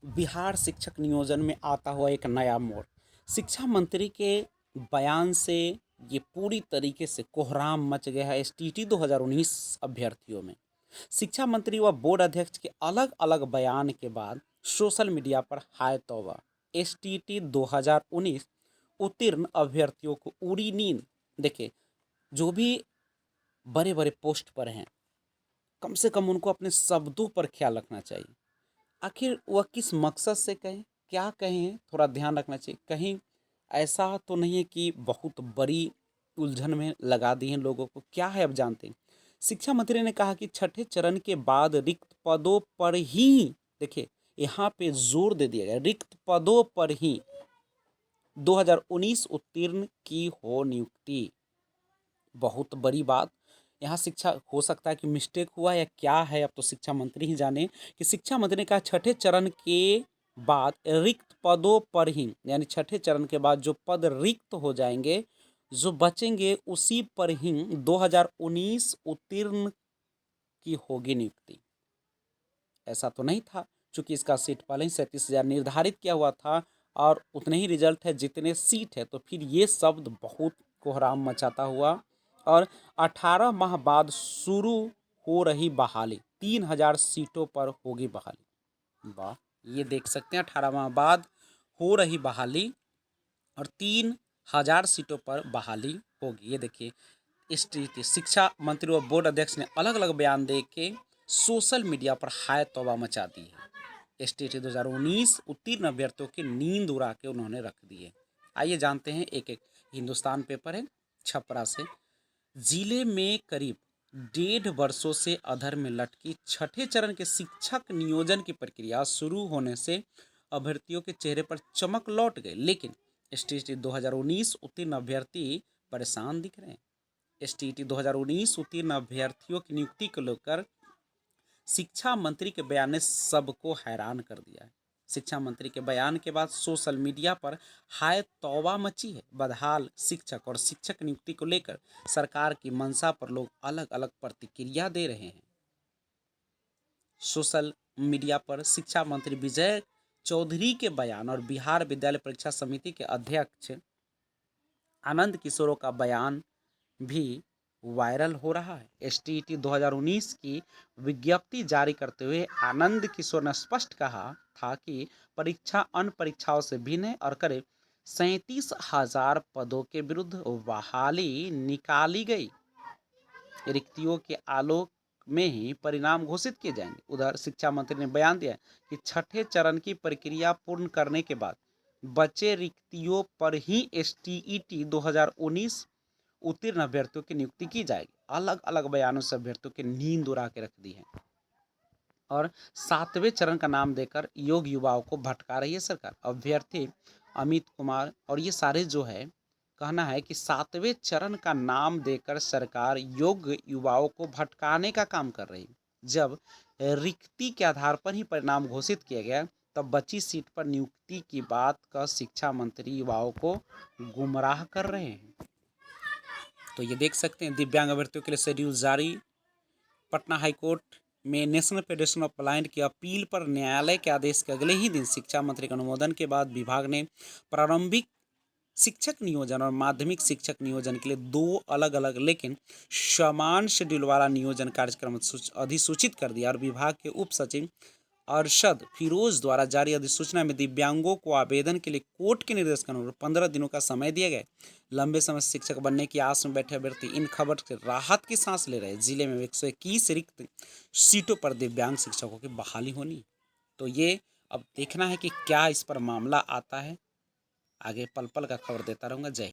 बिहार शिक्षक नियोजन में आता हुआ एक नया मोड़। शिक्षा मंत्री के बयान से ये पूरी तरीके से कोहराम मच गया है एसटीटी 2019 अभ्यर्थियों में। शिक्षा मंत्री व बोर्ड अध्यक्ष के अलग अलग बयान के बाद सोशल मीडिया पर हाय तौबा, एसटीटी 2019 उत्तीर्ण अभ्यर्थियों को उड़ी नींद। देखिए, जो भी बड़े बड़े पोस्ट पर हैं, कम से कम उनको अपने शब्दों पर ख्याल रखना चाहिए। आखिर वह किस मकसद से कहें, क्या कहें, थोड़ा ध्यान रखना चाहिए। कहीं ऐसा तो नहीं है कि बहुत बड़ी उलझन में लगा दी हैं लोगों को। क्या है, अब जानते हैं। शिक्षा मंत्री ने कहा कि छठे चरण के बाद रिक्त पदों पर ही, देखिए यहाँ पे जोर दे दिया गया, रिक्त पदों पर ही 2019 उत्तीर्ण की हो नियुक्ति। बहुत बड़ी बात। यहाँ शिक्षा, हो सकता है कि मिस्टेक हुआ या क्या है, अब तो शिक्षा मंत्री ही जाने। कि शिक्षा मंत्री ने कहा छठे चरण के बाद रिक्त पदों पर ही, यानी छठे चरण के बाद जो पद रिक्त हो जाएंगे, जो बचेंगे, उसी पर ही 2019 उत्तीर्ण की होगी नियुक्ति। ऐसा तो नहीं था, चूंकि इसका सीट पहले ही 37,000 निर्धारित किया हुआ था और उतने ही रिजल्ट है जितने सीट है। तो फिर ये शब्द बहुत कोहराम मचाता हुआ। और 18 माह बाद शुरू हो रही बहाली, 3,000 सीटों पर होगी बहाली। वाह, ये देख सकते हैं, 18 माह बाद हो रही बहाली और 3,000 सीटों पर बहाली होगी। ये देखिए, इस शिक्षा मंत्री व बोर्ड अध्यक्ष ने अलग अलग बयान दे के सोशल मीडिया पर हाय तौबा मचा दी है। एसटीटी 2019 उत्तीर्ण अभ्यर्थियों की नींद उड़ा के उन्होंने रख दी है। आइए जानते हैं एक एक। हिंदुस्तान पेपर है छपरा से। जिले में करीब 1.5 वर्षों से अधर में लटकी छठे चरण के शिक्षक नियोजन की प्रक्रिया शुरू होने से अभ्यर्थियों के चेहरे पर चमक लौट गई, लेकिन एसटीटी 2019 उत्तीर्ण अभ्यर्थी परेशान दिख रहे हैं। एसटीटी 2019 उत्तीर्ण अभ्यर्थियों की नियुक्ति को लेकर शिक्षा मंत्री के बयान ने सबको हैरान कर दिया है। शिक्षा मंत्री के बयान के बाद सोशल मीडिया पर हाय तौबा मची है। बदहाल शिक्षक और शिक्षक नियुक्ति को लेकर सरकार की मंशा पर लोग अलग अलग प्रतिक्रिया दे रहे हैं। सोशल मीडिया पर शिक्षा मंत्री विजय चौधरी के बयान और बिहार विद्यालय परीक्षा समिति के अध्यक्ष आनंद किशोर का बयान भी वायरल हो रहा है। एसटीईटी 2019 की विज्ञप्ति जारी करते हुए आनंद किशोर ने स्पष्ट कहा था कि परीक्षा अन्य परीक्षाओं से भिन्न है और करीब 37,000 पदों के विरुद्ध बहाली निकाली गई। रिक्तियों के आलोक में ही परिणाम घोषित किए जाएंगे। उधर शिक्षा मंत्री ने बयान दिया कि छठे चरण की प्रक्रिया पूर्ण करने के बाद बचे रिक्तियों पर ही एसटीईटी 2019 उत्तीर्ण अभ्यर्थियों की नियुक्ति की जाएगी। अलग अलग बयानों से अभ्यर्थियों की नींद उड़ा के रख दी है और 7वें चरण का नाम देकर योग्य युवाओं को भटका रही है सरकार। अभ्यर्थी अमित कुमार और ये सारे जो है, कहना है कि 7वें चरण का नाम देकर सरकार योग्य युवाओं को भटकाने का काम कर रही है। जब रिक्ति के आधार पर ही परिणाम घोषित किया गया, तब बची सीट पर नियुक्ति की बात का शिक्षा मंत्री युवाओं को गुमराह कर रहे हैं। तो ये देख सकते हैं, दिव्यांग अभ्यर्थियों के लिए शेड्यूल जारी। पटना हाईकोर्ट में नेशनल फेडरेशन ऑफ ब्लाइंड की अपील पर न्यायालय के आदेश के अगले ही दिन शिक्षा मंत्री के अनुमोदन के बाद विभाग ने प्रारंभिक शिक्षक नियोजन और माध्यमिक शिक्षक नियोजन के लिए 2 अलग अलग लेकिन समान शेड्यूल वाला नियोजन कार्यक्रम अधिसूचित कर दिया। और विभाग के उप सचिव अरशद फिरोज द्वारा जारी अधिसूचना में दिव्यांगों को आवेदन के लिए कोर्ट के निर्देश के अनुरूप 15 दिनों का समय दिया गया। लंबे समय से शिक्षक बनने की आस में बैठे अभ्यर्थी इन खबर से राहत की सांस ले रहे हैं। जिले में 121 रिक्त सीटों पर दिव्यांग शिक्षकों की बहाली होनी। तो ये अब देखना है कि क्या इस पर मामला आता है। आगे पल पल का खबर देता रहूँगा। जय